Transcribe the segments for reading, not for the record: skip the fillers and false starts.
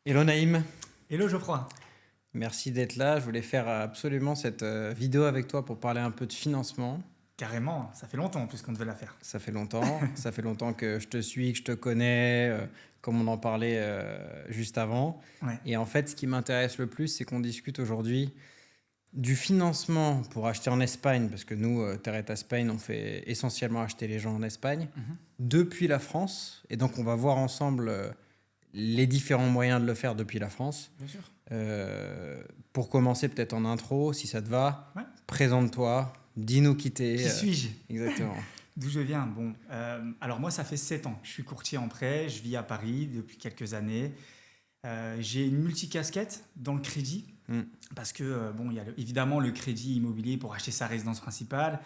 Hello Naïm, Hello Geoffroy. merci d'être là. Je voulais faire absolument cette vidéo avec toi pour parler un peu de financement. Carrément, ça fait longtemps en plus qu'on devait la faire. Ça fait longtemps que je te suis, que je te connais, comme on en parlait juste avant. Ouais, Et en fait, ce qui m'intéresse le plus, c'est qu'on discute aujourd'hui du financement pour acheter en Espagne, parce que nous, Terreta Spain, on fait essentiellement acheter les gens en Espagne, depuis la France. Et donc, on va voir ensemble les différents moyens de le faire depuis la France. bien sûr. Pour commencer, peut-être en intro, si ça te va, Ouais. présente-toi, dis-nous qui t'es. Qui suis-je? Exactement. D'où je viens? Bon, alors moi ça fait 7 ans. Je suis courtier en prêt, je vis à Paris depuis quelques années. J'ai une multicasquette dans le crédit Mm. parce que bon, il y a évidemment le crédit immobilier pour acheter sa résidence principale.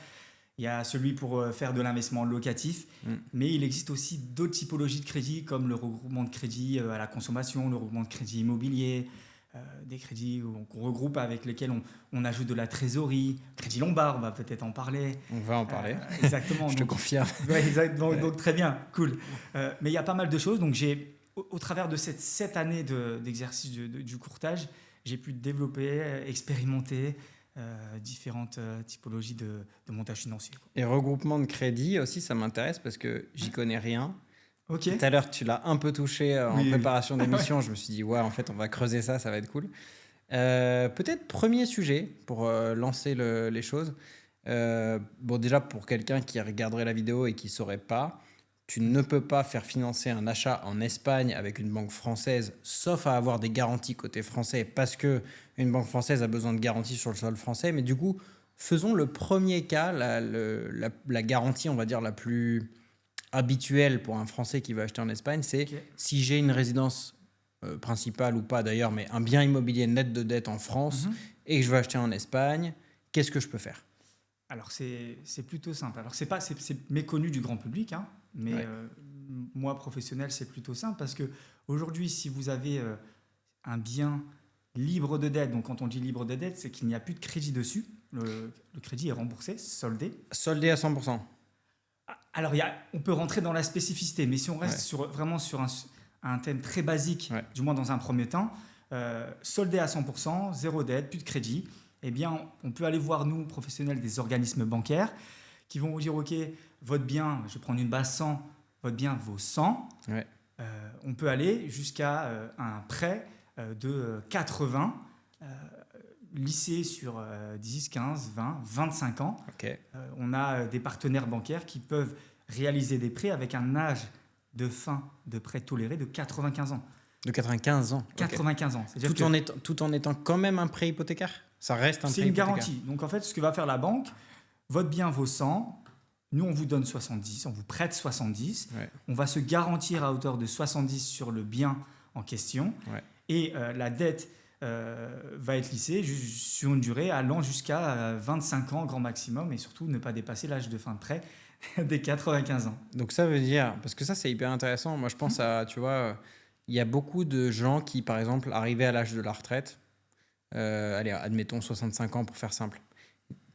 Il y a celui pour faire de l'investissement locatif, Mm. mais il existe aussi d'autres typologies de crédit comme le regroupement de crédit à la consommation, le regroupement de crédit immobilier, des crédits qu'on regroupe avec lesquels on ajoute de la trésorerie, crédit lombard, on va peut-être en parler. On va en parler. Exactement. Je te Donc, confirme. ouais, exact, donc, Ouais. donc très bien, cool. Mais il y a pas mal de choses. Donc au travers de cette 7 années d'exercice du courtage, j'ai pu développer, expérimenter différentes typologies de montage financier, quoi. Et regroupement de crédit aussi, ça m'intéresse parce que j'y connais rien. Ok. Tout à l'heure, tu l'as un peu touché en Oui, oui. préparation d'émission. Je me suis dit, ouais, en fait, on va creuser ça, ça va être cool. Peut-être premier sujet pour lancer les choses. Bon, déjà, pour quelqu'un qui regarderait la vidéo et qui ne saurait pas, tu ne peux pas faire financer un achat en Espagne avec une banque française, sauf à avoir des garanties côté français, parce que une banque française a besoin de garanties sur le sol français. Mais du coup, faisons le premier cas, la garantie, on va dire, la plus habituelle pour un Français qui veut acheter en Espagne, c'est Ok. si j'ai une résidence principale ou pas d'ailleurs, mais un bien immobilier net de dette en France Mhm. et que je veux acheter en Espagne, qu'est-ce que je peux faire? Alors c'est plutôt simple. Alors c'est méconnu du grand public, hein, mais Ouais. moi professionnel c'est plutôt simple parce que aujourd'hui si vous avez un bien libre de dette, donc quand on dit libre de dette, c'est qu'il n'y a plus de crédit dessus. Le crédit est remboursé, soldé. Soldé à 100%. Alors on peut rentrer dans la spécificité, mais si on reste Ouais. vraiment sur un thème très basique, Ouais. du moins dans un premier temps, soldé à 100%, zéro dette, plus de crédit, eh bien on peut aller voir nous, professionnels des organismes bancaires, qui vont vous dire, OK, votre bien, je vais prendre une base 100, votre bien vaut 100. Ouais. On peut aller jusqu'à un prêt de 80, lissé sur 10, 15, 20, 25 ans. Ok. On a des partenaires bancaires qui peuvent réaliser des prêts avec un âge de fin de prêt toléré de 95 ans. De 95 ans. Ok. 95 ans. C'est-à-dire Tout en étant quand même un prêt hypothécaire. Ça reste un c'est prêt une hypothécaire. garantie. Donc en fait, ce que va faire la banque, votre bien vaut 100, nous on vous donne 70, on vous prête 70, Ouais. on va se garantir à hauteur de 70 sur le bien en question, Ouais. et la dette va être lissée sur une durée allant jusqu'à 25 ans grand maximum, et surtout ne pas dépasser l'âge de fin de prêt des 95 ans. Donc ça veut dire, parce que ça c'est hyper intéressant, moi je pense à, tu vois, il y a beaucoup de gens qui par exemple arrivaient à l'âge de la retraite, allez, admettons 65 ans pour faire simple.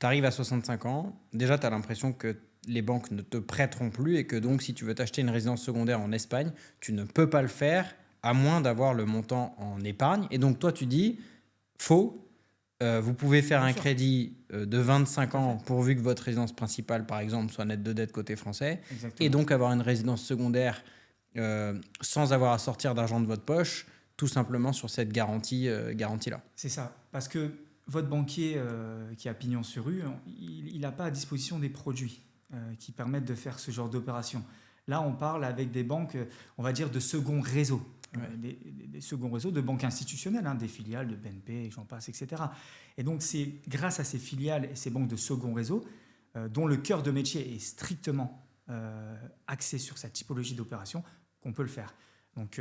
Tu arrives à 65 ans, déjà tu as l'impression que les banques ne te prêteront plus et que donc si tu veux t'acheter une résidence secondaire en Espagne, tu ne peux pas le faire à moins d'avoir le montant en épargne. Et donc toi tu dis, faux, vous pouvez faire Bien un sûr. crédit de 25 Tout à ans fait. pourvu que votre résidence principale par exemple soit nette de dette côté français et Exactement. donc avoir une résidence secondaire sans avoir à sortir d'argent de votre poche, tout simplement sur cette garantie-là. C'est ça. Parce que votre banquier qui a pignon sur rue, il n'a pas à disposition des produits qui permettent de faire ce genre d'opération. Là, on parle avec des banques, on va dire, de second réseau. Ouais. Des seconds réseaux de banques institutionnelles, hein, des filiales de BNP, j'en passe, etc. Et donc, c'est grâce à ces filiales et ces banques de second réseau, dont le cœur de métier est strictement axé sur cette typologie d'opération, qu'on peut le faire. Donc,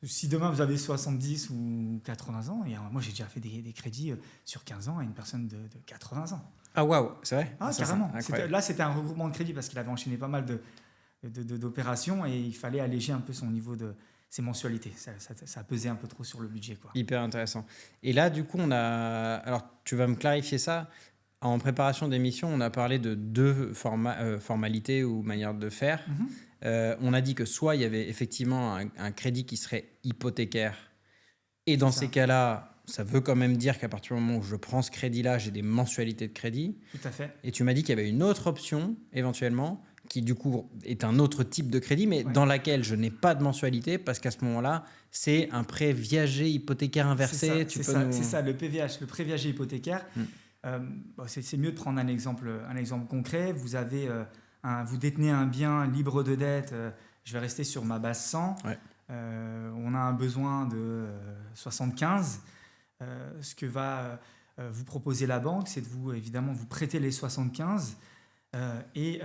si demain vous avez 70 ou 80 ans, et moi j'ai déjà fait des crédits sur 15 ans à une personne de 80 ans. Ah waouh, c'est vrai? Ah, Ça, carrément. c'est incroyable. Là, c'était un regroupement de crédits parce qu'il avait enchaîné pas mal d'opérations et il fallait alléger un peu son niveau de ses mensualités. Ça pesait un peu trop sur le budget, quoi. Hyper intéressant. Et là, du coup, on a. Alors, tu vas me clarifier ça. En préparation d'émission, on a parlé de deux formalités ou manières de faire. Mhm. On a dit que soit il y avait effectivement un crédit qui serait hypothécaire, Et dans C'est ces ça. cas-là, ça veut quand même dire qu'à partir du moment où je prends ce crédit-là, j'ai des mensualités de crédit. Tout à fait. Et tu m'as dit qu'il y avait une autre option, éventuellement, qui du coup est un autre type de crédit, mais Ouais. dans laquelle je n'ai pas de mensualité, parce qu'à ce moment-là, c'est un prêt viager hypothécaire inversé. Tu peux C'est nous... ça, le PVH, le prêt viager hypothécaire. Hmm. C'est mieux de prendre un exemple concret. Vous détenez un bien libre de dette. Je vais rester sur ma base 100. Ouais. On a un besoin de 75. Ce que va vous proposer la banque, c'est de évidemment, vous prêter les 75 et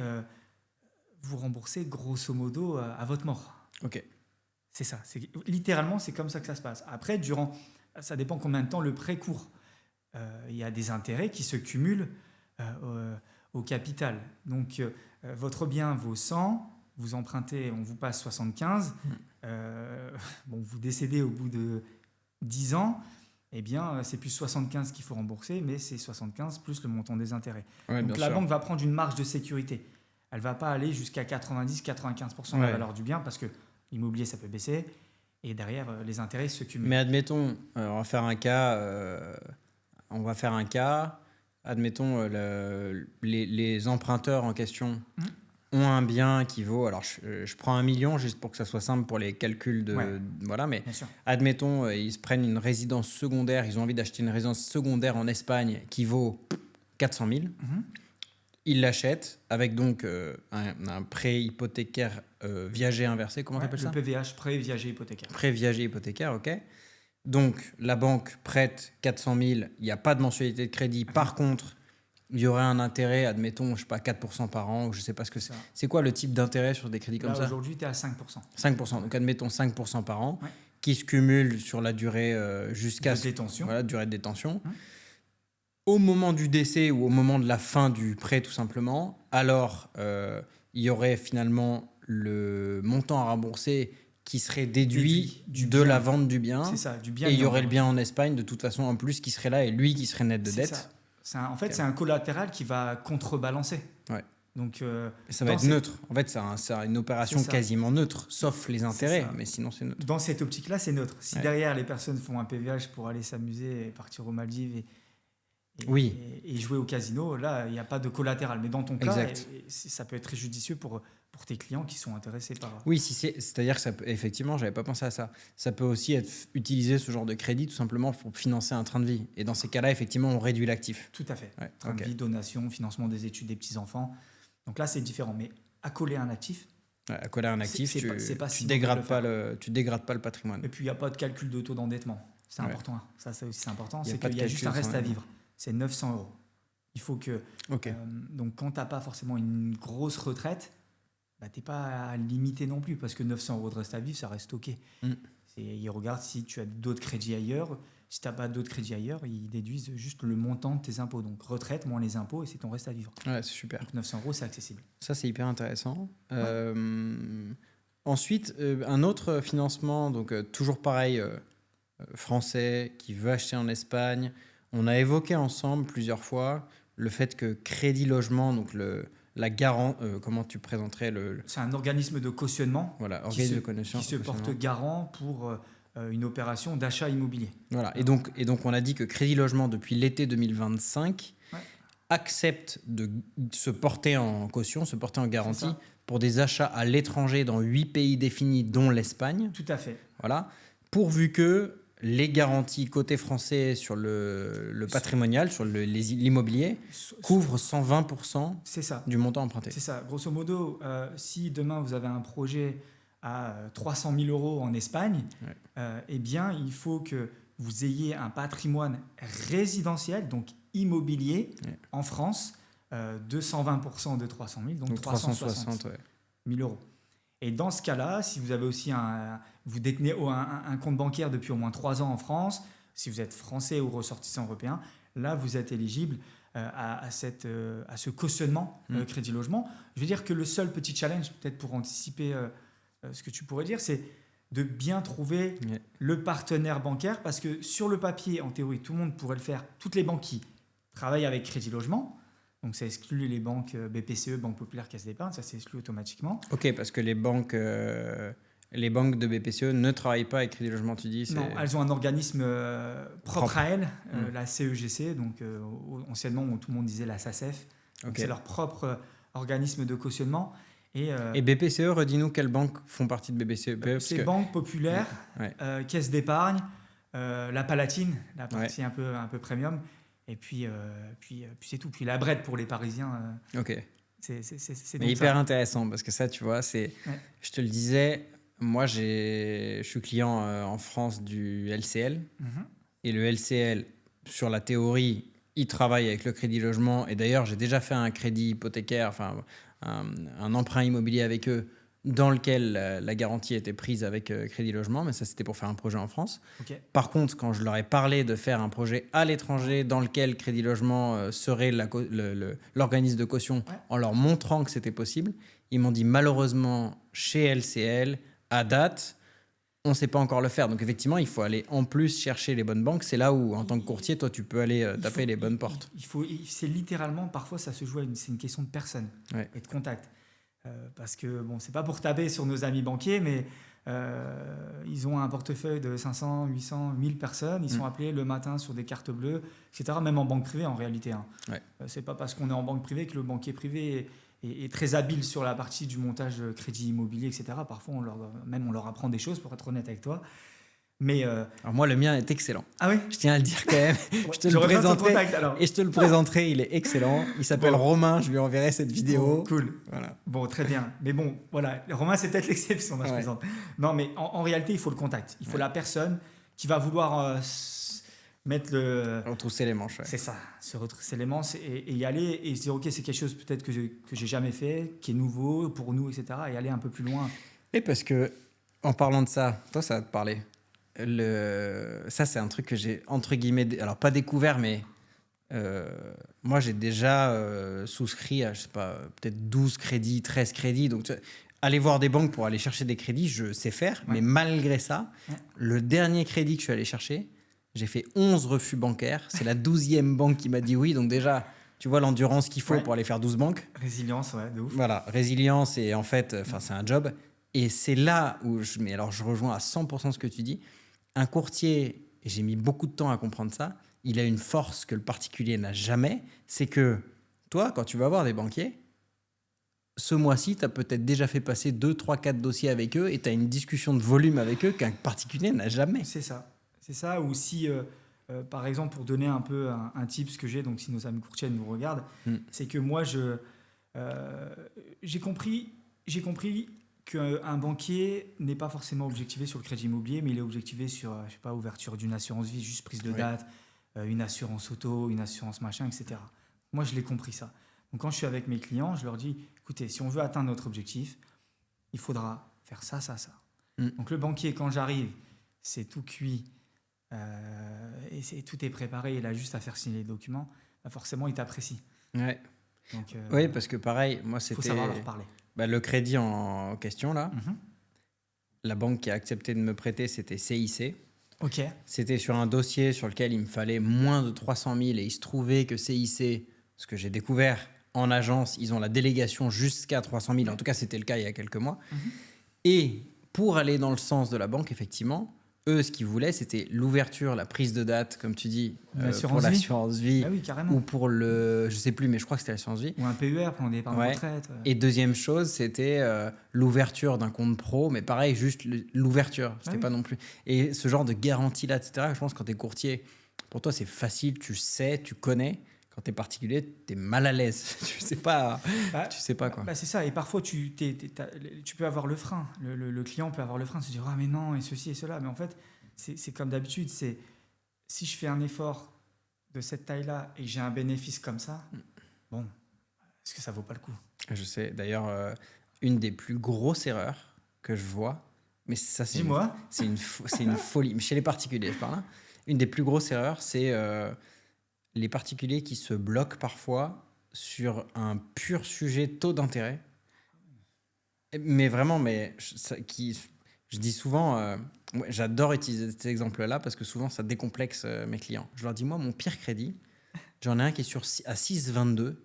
vous rembourser grosso modo à votre mort. Ok. C'est ça. Littéralement, c'est comme ça que ça se passe. Après, ça dépend combien de temps le prêt court. Il y a des intérêts qui se cumulent au capital. Donc, votre bien vaut 100, vous empruntez, on vous passe 75. Vous décédez au bout de 10 ans, eh bien, c'est plus 75 qu'il faut rembourser, mais c'est 75 plus le montant des intérêts. Ouais, Donc, bien la sûr. banque va prendre une marge de sécurité. Elle ne va pas aller jusqu'à 90-95% de la Ouais. valeur du bien, parce que l'immobilier, ça peut baisser. Et derrière, les intérêts se cumulent. Mais admettons, on va faire un cas. Admettons, les emprunteurs en question ont un bien qui vaut. Alors, je prends 1 million juste pour que ça soit simple pour les calculs de. Ouais. Voilà, mais Bien sûr. admettons, ils se prennent une résidence secondaire. Ils ont envie d'acheter une résidence secondaire en Espagne qui vaut 400 000. Ils l'achètent avec donc un prêt hypothécaire viager inversé. Comment t'appelles Le ça? PVH, prêt viager hypothécaire. Prêt viager hypothécaire, ok. Donc, la banque prête 400 000, il n'y a pas de mensualité de crédit. Par contre, il y aurait un intérêt, admettons, je sais pas, 4% par an, ou je sais pas ce que c'est. Ça. C'est quoi le type d'intérêt sur des crédits comme Là, ça? aujourd'hui, tu es à 5%. 5%. Donc, admettons 5% par an, Ouais. qui se cumule sur la durée jusqu'à... De détention. Voilà, durée de détention. Au moment du décès ou au moment de la fin du prêt, tout simplement, alors il y aurait finalement le montant à rembourser qui serait déduit Du de bien. la vente du bien. C'est ça, du bien. Et il y aurait en- le bien en Espagne, de toute façon, en plus, qui serait là et lui qui serait net de C'est dette. ça. En fait, c'est un collatéral qui va contrebalancer. Ouais. Donc, Et ça va être neutre. En fait, c'est une opération C'est ça. quasiment neutre, sauf les intérêts, ça. mais sinon, c'est neutre. Dans cette optique-là, c'est neutre. Si Ouais. derrière, les personnes font un PVH pour aller s'amuser et partir aux Maldives Oui. et jouer au casino, là, il n'y a pas de collatéral. Mais dans ton cas, Exact. ça peut être très judicieux pour tes clients qui sont intéressés par... Oui, c'est-à-dire que ça peut, effectivement, j'avais pas pensé à ça. Ça peut aussi être utilisé, ce genre de crédit, tout simplement pour financer un train de vie. Et dans ces cas-là, effectivement, on réduit l'actif. Tout à fait. Ouais, Train de ok. vie, donation, financement des études des petits-enfants. Donc là, c'est différent. Mais accoler un actif, Ouais, à coller un actif, c'est pas tu si dégrades mauvais de le tu dégrades pas le patrimoine. et puis il n'y a pas de calcul de taux d'endettement. C'est Ouais. important. Ça aussi, c'est important. Il y a C'est pas de qu'il y a juste un calcul reste à sans- vivre. C'est 900 euros. Il faut que... Ok. donc quand tu n'as pas forcément une grosse retraite, bah, tu n'es pas limité non plus parce que 900 euros de reste à vivre, ça reste OK. Ils regardent si tu as d'autres crédits ailleurs. Si tu n'as pas d'autres crédits ailleurs, ils déduisent juste le montant de tes impôts. Donc retraite moins les impôts et c'est ton reste à vivre. Ouais, c'est super. Donc 900 euros, c'est accessible. Ça, c'est hyper intéressant. Ensuite, un autre financement, donc toujours pareil, français, qui veut acheter en Espagne. On a évoqué ensemble plusieurs fois le fait que Crédit Logement, donc la garant, comment tu présenterais C'est un organisme de cautionnement voilà, qui organisme se, de caution, qui se porte garant pour une opération d'achat immobilier. Voilà. Et donc, on a dit que Crédit Logement, depuis l'été 2025, Ouais. accepte de se porter en caution, se porter en garantie ça. pour des achats à l'étranger dans 8 pays définis, dont l'Espagne. Tout à fait. Voilà. Pourvu que les garanties côté français sur le patrimonial, sur l'immobilier, couvrent 120% C'est ça. du montant emprunté. C'est ça. Grosso modo, si demain vous avez un projet à 300 000 euros en Espagne, eh bien, il faut que vous ayez un patrimoine résidentiel, donc immobilier, en France, de 120% de 300 000, donc 360 000 euros. Et dans ce cas-là, si vous avez aussi vous détenez un compte bancaire depuis au moins 3 ans en France, si vous êtes français ou ressortissant européen, là, vous êtes éligible à ce cautionnement Crédit Logement. Je veux dire que le seul petit challenge, peut-être pour anticiper ce que tu pourrais dire, c'est de bien trouver le partenaire bancaire, parce que sur le papier, en théorie, tout le monde pourrait le faire. Toutes les banques qui travaillent avec Crédit Logement, donc ça exclut les banques BPCE, Banque Populaire, Caisse d'Épargne, ça s'exclut automatiquement. Ok, parce que les banques Les banques de BPCE ne travaillent pas avec Crédit Logement, tu dis Non, elles ont un organisme propre à elles, Mm. la CEGC, donc anciennement où tout le monde disait la SACEF. Donc Ok. c'est leur propre organisme de cautionnement. Et BPCE, redis-nous quelles banques font partie de BPCE. Parce C'est que... Banque Populaire, Ouais. Caisse d'épargne, la Palatine, la Ouais. partie un peu premium, et puis c'est tout. Puis la Bred pour les Parisiens, Ok. c'est Mais donc hyper ça. intéressant parce que ça, tu vois, Ouais. je te le disais, moi, je suis client en France du LCL. Mhm. Et le LCL, sur la théorie, il travaille avec le crédit logement. Et d'ailleurs, j'ai déjà fait un crédit hypothécaire, enfin, un emprunt immobilier avec eux, dans lequel la garantie était prise avec crédit logement. Mais ça, c'était pour faire un projet en France. Ok. Par contre, quand je leur ai parlé de faire un projet à l'étranger dans lequel Crédit Logement serait l'organisme de caution, Ouais. en leur montrant que c'était possible, ils m'ont dit malheureusement chez LCL, à date, on ne sait pas encore le faire. Donc effectivement, il faut aller en plus chercher les bonnes banques. C'est là où, en tant que courtier, toi, tu peux aller taper les bonnes portes. C'est littéralement, parfois, ça se joue, c'est une question de personne Ouais. et de contact. Parce que, bon, c'est pas pour taper sur nos amis banquiers, mais ils ont un portefeuille de 500, 800, 1000 personnes. Ils sont appelés le matin sur des cartes bleues, etc. Même en banque privée, en réalité. Hein. Ouais. C'est pas parce qu'on est en banque privée que le banquier privé est très habile sur la partie du montage de crédit immobilier, etc. Parfois, on leur apprend des choses, pour être honnête avec toi. Mais Alors moi, le mien est excellent. ah oui, Je tiens à le dire quand même. Je te le reviens sur ton présenterai. contact, alors. Et je te le présenterai, il est excellent. Il s'appelle Bon. Romain, je lui enverrai cette vidéo. Bon, cool. Voilà. Bon, très bien. Mais bon, voilà. Romain, c'est peut-être l'exception, moi, je Ouais. plaisante. Non, mais en réalité, il faut le contact. Il faut la personne qui va vouloir mettre le. Retrousser les manches. Ouais. C'est ça, se retrousser les manches et y aller et se dire, ok, c'est quelque chose peut-être que j'ai jamais fait, qui est nouveau pour nous, etc. Et aller un peu plus loin. Et parce que, en parlant de ça, toi, ça va te parler. Ça, c'est un truc que j'ai, entre guillemets, alors pas découvert, mais moi, j'ai déjà souscrit à, je sais pas, peut-être 12 crédits, 13 crédits. Donc, aller voir des banques pour aller chercher des crédits, je sais faire. Ouais. Mais malgré ça, le dernier crédit que je suis allé chercher, j'ai fait 11 refus bancaires. C'est la 12e banque qui m'a dit oui. Donc déjà, tu vois l'endurance qu'il faut pour aller faire 12 banques. Résilience, ouais, de ouf. Voilà, résilience et en fait, c'est un job. Et c'est là où mais alors je rejoins à 100% ce que tu dis. Un courtier, et j'ai mis beaucoup de temps à comprendre ça, il a une force que le particulier n'a jamais, c'est que toi, quand tu vas voir des banquiers, ce mois-ci, tu as peut-être déjà fait passer 2, 3, 4 dossiers avec eux et tu as une discussion de volume avec eux qu'un particulier n'a jamais. C'est ça. C'est ça. Ou si, par exemple, pour donner un peu un tip, ce que j'ai, donc si nos amis courtiers nous regardent, c'est que moi, j'ai compris qu'un banquier n'est pas forcément objectivé sur le crédit immobilier, mais il est objectivé sur, je sais pas, ouverture d'une assurance vie, juste prise de date, une assurance auto, une assurance machin, etc. Moi, je l'ai compris ça. Donc, quand je suis avec mes clients, je leur dis, écoutez, si on veut atteindre notre objectif, il faudra faire ça, ça, ça. Donc, le banquier, quand j'arrive, c'est tout cuit et tout est préparé, il a juste à faire signer les documents, bah forcément, il t'apprécie. Ouais. Donc, oui, parce que pareil, moi, c'était... Il faut savoir leur parler. Le crédit en question, là, la banque qui a accepté de me prêter, c'était CIC. Ok. C'était sur un dossier sur lequel il me fallait moins de 300 000 et il se trouvait que CIC, ce que j'ai découvert en agence, ils ont la délégation jusqu'à 300 000. En tout cas, c'était le cas il y a quelques mois. Et pour aller dans le sens de la banque, effectivement, eux, ce qu'ils voulaient, c'était l'ouverture, la prise de date, comme tu dis, pour l'assurance vie. Ah oui, carrément. Ou pour le... Je sais plus, mais je crois que c'était l'assurance vie. Ou un PER, plan d'épargne retraite. Et deuxième chose, c'était l'ouverture d'un compte pro, mais pareil, juste l'ouverture. C'était pas non plus... Et ce genre de garantie-là, etc., je pense que quand tu es courtier, pour toi, c'est facile, tu sais, tu connais. Quand tu es particulier, tu es mal à l'aise. Tu sais pas, tu sais pas quoi. C'est ça. Et parfois, tu peux avoir le frein. Le client peut avoir le frein, se dire « Ah, mais non, et ceci et cela. » Mais en fait, c'est comme d'habitude. C'est si je fais un effort de cette taille-là et j'ai un bénéfice comme ça, bon, est-ce que ça vaut pas le coup? Je sais. D'ailleurs, une des plus grosses erreurs que je vois, mais ça, c'est une folie. Mais chez les particuliers, je parle. Hein. Une des plus grosses erreurs, c'est... les particuliers qui se bloquent parfois sur un pur sujet taux d'intérêt. Mais vraiment, je dis souvent, j'adore utiliser cet exemple-là parce que souvent, ça décomplexe mes clients. Je leur dis, moi, mon pire crédit, j'en ai un qui est à 6,22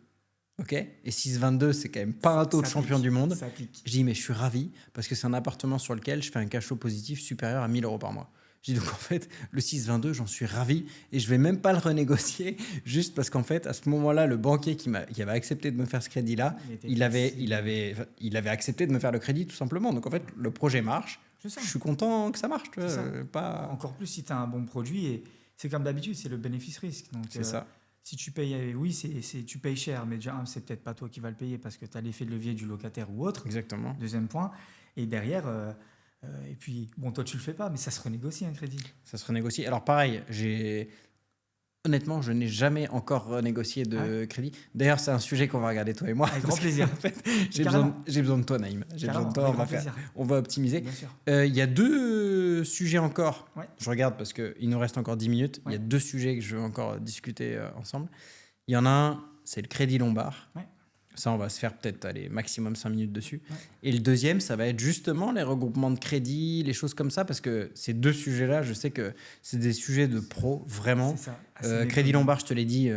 Ok. Et 6,22, c'est quand même pas un taux de Ça champion pique, du monde. ça pique. Je dis, mais je suis ravi parce que c'est un appartement sur lequel je fais un cash flow positif supérieur à 1 000 € par mois. Je dis donc en fait, le 6,22, j'en suis ravi et je vais même pas le renégocier juste parce qu'en fait, à ce moment-là, le banquier qui avait accepté de me faire ce crédit-là, Il était il avait accepté de me faire le crédit tout simplement. Donc en fait, le projet marche. C'est ça. Je suis content que ça marche. Tu vois, C'est ça. pas... Encore plus si tu as un bon produit. Et c'est comme d'habitude, c'est le bénéfice-risque. Donc, C'est ça. si tu payes, oui, tu payes cher, mais déjà, c'est peut-être pas toi qui vas le payer parce que tu as l'effet de levier du locataire ou autre. Exactement. Deuxième point. Et derrière, et puis, bon, toi, tu le fais pas, mais ça se renégocie un crédit. Ça se renégocie. Alors pareil, honnêtement, je n'ai jamais encore renégocié de crédit. D'ailleurs, c'est un sujet qu'on va regarder toi et moi. Avec grand plaisir. En fait, j'ai besoin de toi, Naïm. J'ai besoin de toi. On va optimiser. Bien sûr. Il y a 2 sujets encore. Ouais. Je regarde parce qu'il nous reste encore 10 minutes. Il y a 2 sujets que je veux encore discuter ensemble. Il y en a un, c'est le crédit lombard. Ouais. Ça, on va se faire peut-être maximum 5 minutes dessus. Ouais. Et le deuxième, ça va être justement les regroupements de crédits, les choses comme ça, parce que ces 2 sujets-là, je sais que c'est des sujets de pro, vraiment. C'est ça. Crédit lombard, je te l'ai dit,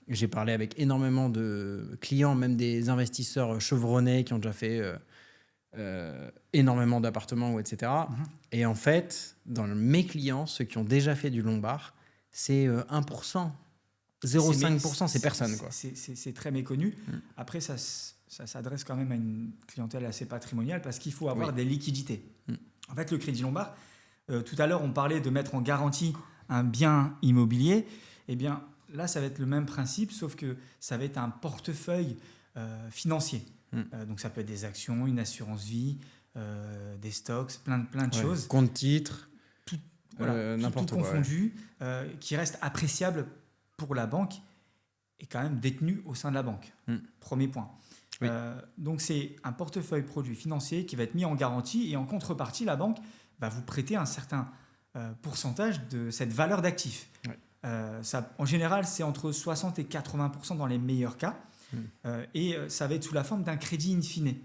j'ai parlé avec énormément de clients, même des investisseurs chevronnés qui ont déjà fait énormément d'appartements, etc. Et en fait, dans mes clients, ceux qui ont déjà fait du lombard, c'est 1%. 0,5%, c'est personne. Quoi. C'est très méconnu. Après, ça s'adresse quand même à une clientèle assez patrimoniale parce qu'il faut avoir des liquidités. En fait, le crédit lombard, tout à l'heure, on parlait de mettre en garantie un bien immobilier. Eh bien, là, ça va être le même principe, sauf que ça va être un portefeuille financier. Donc, ça peut être des actions, une assurance vie, des stocks, plein de choses. Compte titre, n'importe tout confondu, qui reste appréciable pour la banque est quand même détenu au sein de la banque. Premier point. Oui. Donc, c'est un portefeuille produit financier qui va être mis en garantie et en contrepartie, la banque va vous prêter un certain pourcentage de cette valeur d'actif. Oui. En général, c'est entre 60 et 80% dans les meilleurs cas. Et ça va être sous la forme d'un crédit in fine.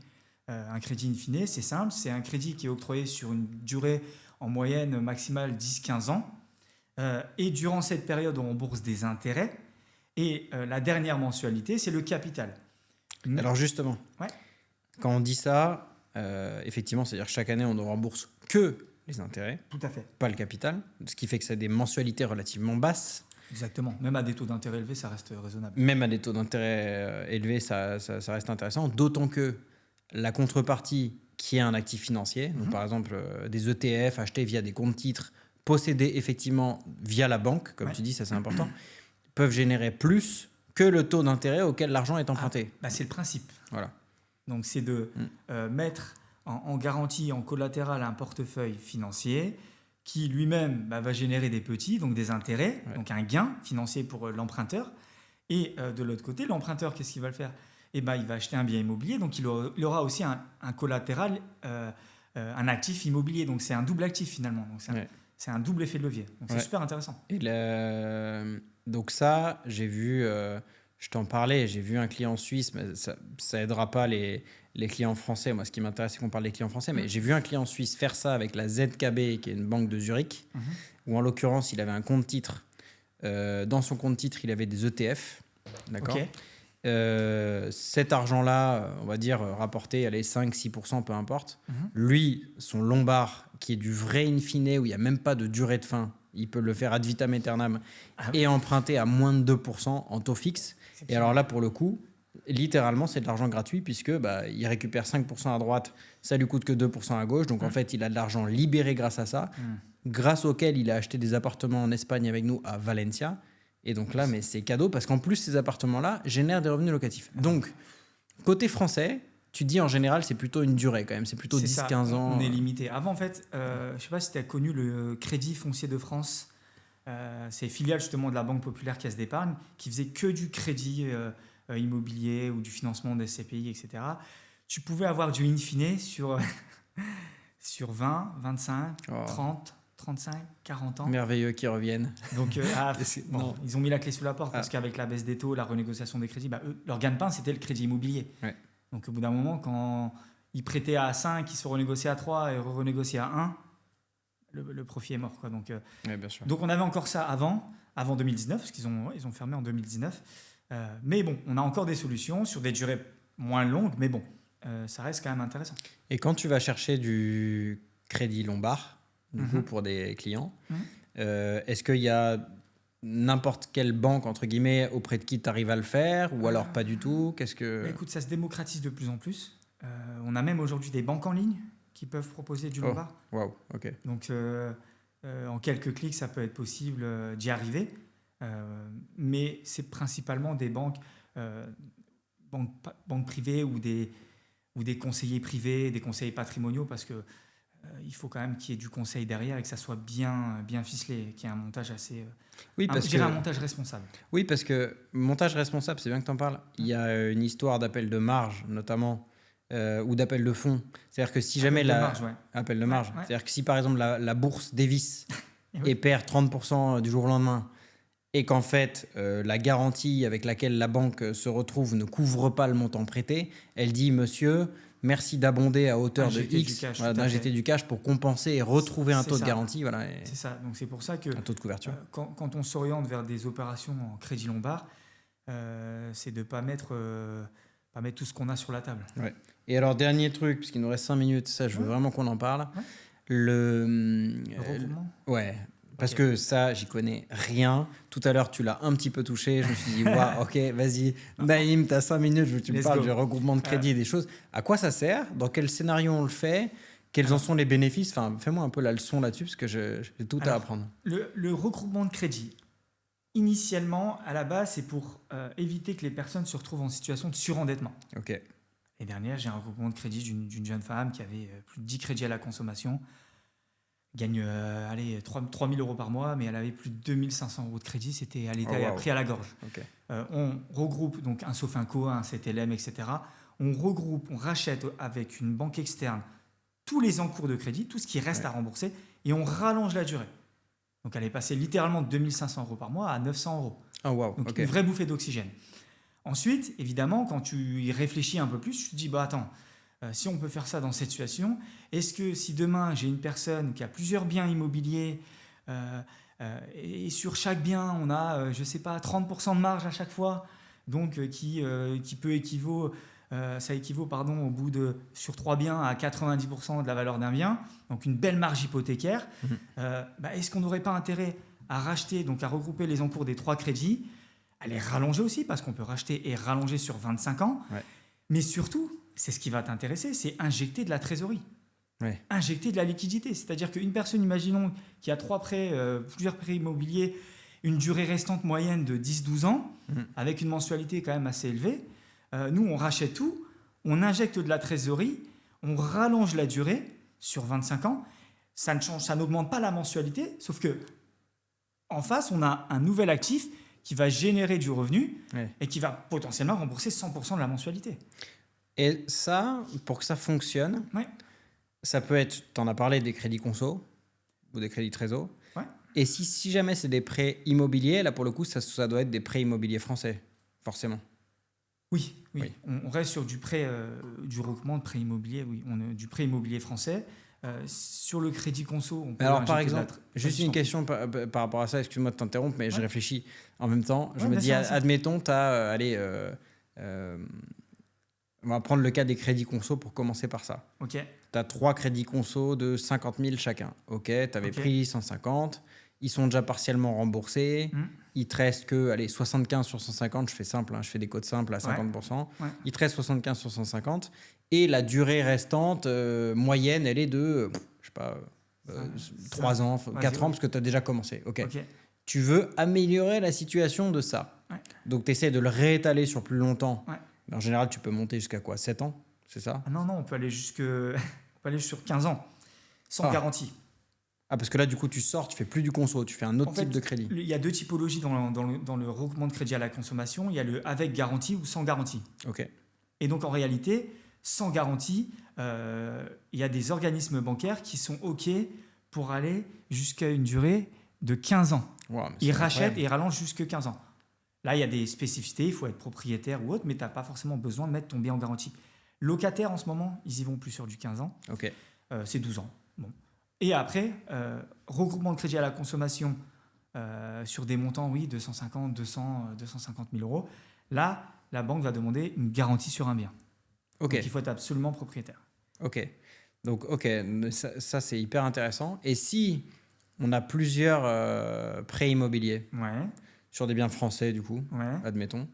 Un crédit in fine, c'est simple, c'est un crédit qui est octroyé sur une durée en moyenne maximale 10-15 ans. Et durant cette période, on rembourse des intérêts. Et la dernière mensualité, c'est le capital. Alors justement, ouais. Quand on dit ça, effectivement, c'est-à-dire que chaque année, on ne rembourse que les intérêts, tout à fait, pas le capital, ce qui fait que ça a des mensualités relativement basses. Exactement. Même à des taux d'intérêt élevés, ça reste raisonnable. Même à des taux d'intérêt élevés, ça reste intéressant. D'autant que la contrepartie, qui est un actif financier, donc par exemple des ETF achetés via des comptes titres, possédés effectivement via la banque, comme tu dis, ça c'est important, peuvent générer plus que le taux d'intérêt auquel l'argent est emprunté. C'est le principe. Voilà. Donc c'est de mettre en garantie, en collatéral, un portefeuille financier qui lui-même va générer des petits, donc des intérêts, donc un gain financier pour l'emprunteur. Et de l'autre côté, l'emprunteur, qu'est-ce qu'il va le faire ? Il va acheter un bien immobilier, donc il aura aussi un collatéral, un actif immobilier. Donc c'est un double actif finalement. Donc c'est un double effet de levier. Donc c'est super intéressant. Et donc ça, j'ai vu, je t'en parlais, j'ai vu un client suisse, mais ça aidera pas les clients français. Moi, ce qui m'intéresse, c'est qu'on parle des clients français. Mais j'ai vu un client suisse faire ça avec la ZKB, qui est une banque de Zurich, où en l'occurrence, il avait un compte titre. Dans son compte titre, il avait des ETF. D'accord. Cet argent-là, on va dire, rapporté, allez, 5-6%, peu importe. Lui, son lombard, qui est du vrai in fine, où il n'y a même pas de durée de fin, il peut le faire ad vitam aeternam et emprunter à moins de 2% en taux fixe. Et alors là, pour le coup, littéralement, c'est de l'argent gratuit puisque il récupère 5% à droite, ça lui coûte que 2% à gauche. Donc en fait, il a de l'argent libéré grâce à ça, grâce auquel il a acheté des appartements en Espagne avec nous à Valencia. Et donc là, mais c'est cadeau parce qu'en plus, ces appartements-là génèrent des revenus locatifs. Donc, côté français, tu dis en général, c'est plutôt une durée quand même. C'est plutôt 10-15 ans. On est limité. Avant, en fait, je ne sais pas si tu as connu le Crédit Foncier de France. C'est filiale justement de la Banque Populaire Caisse d'Épargne qui faisait que du crédit immobilier ou du financement des SCPI, etc. Tu pouvais avoir du in fine sur 20, 25, 30... 35, 40 ans. Merveilleux qu'ils reviennent. Donc, ils ont mis la clé sous la porte parce qu'avec la baisse des taux, la renégociation des crédits, leur gagne-pain, c'était le crédit immobilier. Donc, au bout d'un moment, quand ils prêtaient à 5, ils se renégociaient à 3 et renégociaient à 1, le profit est mort. Donc, bien sûr. Donc, on avait encore ça avant 2019, parce qu'ils ont fermé en 2019. Mais bon, on a encore des solutions sur des durées moins longues, mais bon, ça reste quand même intéressant. Et quand tu vas chercher du crédit Lombard, du coup, Mhm. pour des clients, Mhm. est-ce qu'il y a n'importe quelle banque, entre guillemets, auprès de qui tu arrives à le faire, ou alors pas du tout? Qu'est-ce Bah, que... écoute, ça se démocratise de plus en plus. On a même aujourd'hui des banques en ligne qui peuvent proposer du Oh, Lombard. waouh, ok. Donc, en quelques clics, ça peut être possible d'y arriver. Mais c'est principalement des euh, banques privées ou des conseillers privés, des conseillers patrimoniaux, parce que il faut quand même qu'il y ait du conseil derrière et que ça soit bien ficelé, qu'il y ait un montage assez, Oui, je parce dirais un que... montage responsable. Oui, parce que montage responsable, c'est bien que tu en parles. Il y a une histoire d'appel de marge, notamment, ou d'appel de fonds. C'est-à-dire que si jamais Appel de la... marge, ouais. Appel de Ouais, marge. ouais. C'est-à-dire que si par exemple la bourse dévisse Et et oui, perd 30% du jour au lendemain, et qu'en fait la garantie avec laquelle la banque se retrouve ne couvre pas le montant prêté, elle dit monsieur, merci d'abonder à hauteur de injecter du X, cash, voilà, tout à d'injecter fait. du cash pour compenser et retrouver un C'est taux de ça. garantie, voilà, et C'est ça. Donc c'est pour ça que un taux de couverture. quand on s'oriente vers des opérations en crédit lombard, c'est de ne pas mettre tout ce qu'on a sur la table. Ouais. Et alors, dernier truc, puisqu'il nous reste 5 minutes, ça, je veux Ouais, vraiment qu'on en parle. ouais. Le. Le regroupement. Ouais. Parce Ok. que ça, j'y connais rien. Tout à l'heure, tu l'as un petit peu touché. Je me suis dit, waouh, ok, vas-y. Naïm, t'as 5 minutes, je veux que tu me Let's parles go. du regroupement de crédit et des choses. À quoi ça sert? Dans quel scénario on le fait? Quels en Alors, sont les bénéfices? Enfin, fais-moi un peu la leçon là-dessus, parce que j'ai tout à alors, apprendre. le regroupement de crédit, initialement, à la base, c'est pour éviter que les personnes se retrouvent en situation de surendettement. Ok. L'année dernière, j'ai un regroupement de crédit d'une jeune femme qui avait plus de 10 crédits à la consommation, gagne allez, 3 000 euros par mois, mais elle avait plus de 2 500 euros de crédit, elle Oh, était waouh. pris à la gorge. Ok. On regroupe donc un Sofinco, un CTLM, etc. On regroupe, on rachète avec une banque externe tous les encours de crédit, tout ce qui reste Ouais. à rembourser, et on rallonge la durée. Donc elle est passée littéralement de 2 500 euros par mois à 900 euros. Oh, waouh. Donc Ok. une vraie bouffée d'oxygène. Ensuite, évidemment, quand tu y réfléchis un peu plus, tu te dis, bah attends, si on peut faire ça dans cette situation, est-ce que si demain j'ai une personne qui a plusieurs biens immobiliers et sur chaque bien on a, je sais pas, 30% de marge à chaque fois, donc qui peut ça équivaut pardon, au bout de sur 3 biens à 90% de la valeur d'un bien, donc une belle marge hypothécaire, Mhm. bah, est-ce qu'on n'aurait pas intérêt à racheter, donc à regrouper les encours des 3 crédits, à les rallonger aussi, parce qu'on peut racheter et rallonger sur 25 ans. Ouais. Mais surtout, c'est ce qui va t'intéresser, c'est injecter de la trésorerie, Ouais. injecter de la liquidité. C'est-à-dire qu'une personne, imaginons, qui a plusieurs prêts immobiliers, une durée restante moyenne de 10-12 ans, Mhm. avec une mensualité quand même assez élevée, nous, on rachète tout, on injecte de la trésorerie, on rallonge la durée sur 25 ans, ça ne change, ça n'augmente pas la mensualité, sauf que en face, on a un nouvel actif qui va générer du revenu Ouais. et qui va potentiellement rembourser 100% de la mensualité. Et ça, pour que ça fonctionne, Ouais, ça peut être, tu en as parlé, des crédits conso ou des crédits trésor. ouais. Et si jamais c'est des prêts immobiliers, là pour le coup, ça doit être des prêts immobiliers français, forcément. Oui, oui. Oui. On reste sur du prêt, du regroupement de prêt immobilier, oui. Du prêt immobilier français. Sur le crédit conso, on peut Alors par injecter de la exemple, juste une question par rapport à ça, excuse-moi de t'interrompre, mais je Ouais. réfléchis en même temps. Je Ouais, me bien dis, sûr, bien sûr. admettons, tu as, allez, on va prendre le cas des crédits conso pour commencer par ça. Ok, Tu as 3 crédits conso de 50 000 chacun. Ok, tu avais ok. pris 150. Ils sont déjà partiellement remboursés. Hmm. Il te reste que allez, 75 sur 150. Je fais simple, hein, je fais des codes simples à 50%. Ouais. Il te reste 75 sur 150. Et la durée restante moyenne, elle est de, je sais pas, 3 ans, 4 ans, parce que tu as déjà commencé. Ok. Ok. Tu veux améliorer la situation de ça. Ouais. Donc tu essaies de le réétaler sur plus longtemps. Ouais. En général, tu peux monter jusqu'à quoi? 7 ans? C'est ça? Ah non, non, on peut aller on peut aller sur 15 ans, sans Ah. garantie. Ah, parce que là, du coup, tu sors, tu fais plus du conso, tu fais un autre En type fait, de crédit. il y a deux typologies dans le regroupement de crédit à la consommation. Il y a le avec garantie ou sans garantie. Ok. Et donc en réalité, sans garantie, il y a des organismes bancaires qui sont OK pour aller jusqu'à une durée de 15 ans. Wow, mais Ils c'est rachètent incroyable. et ils rallongent jusque 15 ans. Là, il y a des spécificités, il faut être propriétaire ou autre, mais tu n'as pas forcément besoin de mettre ton bien en garantie. Locataires, en ce moment, ils y vont plus sur du 15 ans. Ok. C'est 12 ans. Bon. Et après, regroupement de crédit à la consommation sur des montants, oui, 250, 200, 250 000 euros. Là, la banque va demander une garantie sur un bien. Ok. Donc, il faut être absolument propriétaire. Ok. Donc, ok, ça c'est hyper intéressant. Et si on a plusieurs prêts immobiliers Ouais, sur des biens français, du coup, ouais. admettons,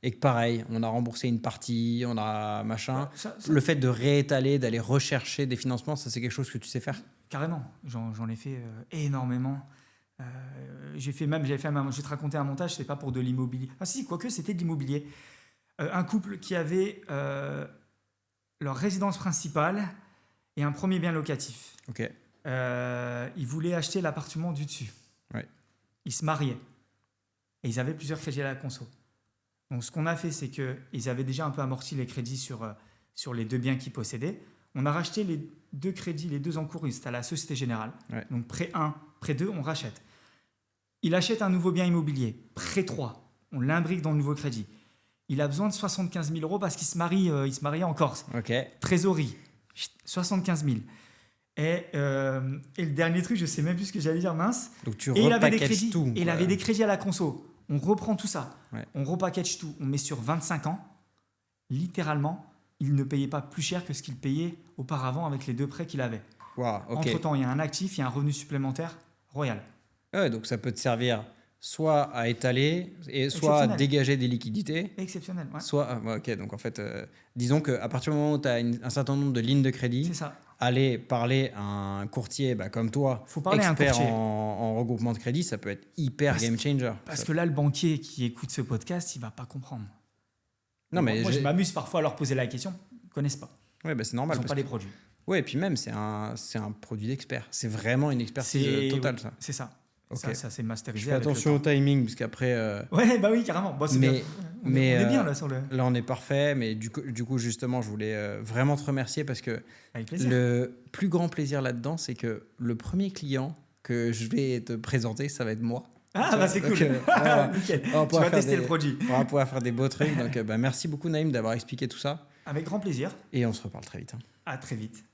et que pareil, on a remboursé une partie, on a machin, Bah, ça, le fait de réétaler, d'aller rechercher des financements, ça c'est quelque chose que tu sais faire? carrément. J'en ai fait énormément. J'ai je vais te raconter un montage, c'est pas pour de l'immobilier. Ah si, quoique c'était de l'immobilier. Un couple qui avait leur résidence principale et un premier bien locatif. Ok. Ils voulaient acheter l'appartement du dessus. Ouais. Ils se mariaient. Et ils avaient plusieurs crédits à la conso. Donc ce qu'on a fait, c'est qu'ils avaient déjà un peu amorti les crédits sur les deux biens qu'ils possédaient. On a racheté les deux crédits, les deux encours, c'était à la Société Générale. Ouais. Donc prêt 1, prêt 2, on rachète. Il achète un nouveau bien immobilier, prêt 3, on l'imbrique dans le nouveau crédit. Il a besoin de 75 000 euros parce qu'il se mariait en Corse. Ok. Trésorerie, 75 000. Et le dernier truc, je sais même plus ce que j'allais dire, mince. Donc tu Et il avait des repackages crédits. tout. Et il avait des crédits à la conso. On reprend tout ça. Ouais. On repackage tout. On met sur 25 ans. Littéralement, il ne payait pas plus cher que ce qu'il payait auparavant avec les deux prêts qu'il avait. Wow, ok. Entre-temps, il y a un actif, il y a un revenu supplémentaire royal. Ouais, donc ça peut te servir soit à étaler, et soit à Exceptionnel. dégager des liquidités, Exceptionnel, ouais. soit... ouais, ok, donc en fait, disons qu'à partir du moment où tu as un certain nombre de lignes de crédit, C'est ça. aller parler à un courtier comme toi, Faut parler à un expert courtier. en regroupement de crédit, ça peut être hyper game changer. Parce que là, le banquier qui écoute ce podcast, il va pas comprendre. Non, mais moi, je m'amuse parfois à leur poser la question. Ils ne connaissent pas. ouais, c'est Ils normal. n'ont parce pas les que- produits. Ouais, et puis même, c'est un produit d'expert. C'est vraiment une expertise totale, ça. C'est ça. Ok. Ça c'est masterisé. Je fais avec le attention au temps. timing, parce qu'après... Ouais, bah oui, carrément. Bon, c'est Mais- bien. On est bien là sur le. Là, on est parfait, mais du coup, justement, je voulais vraiment te remercier parce que Avec plaisir. le plus grand plaisir là-dedans, c'est que le premier client que je vais te présenter, ça va être moi. Ah, bah c'est Donc, cool. voilà. Nickel. On va Tu pouvoir vas faire tester des- le produit. On va pouvoir faire des beaux trucs. Donc, merci beaucoup, Naïm, d'avoir expliqué tout ça. Avec grand plaisir. Et on se reparle très vite. À très vite.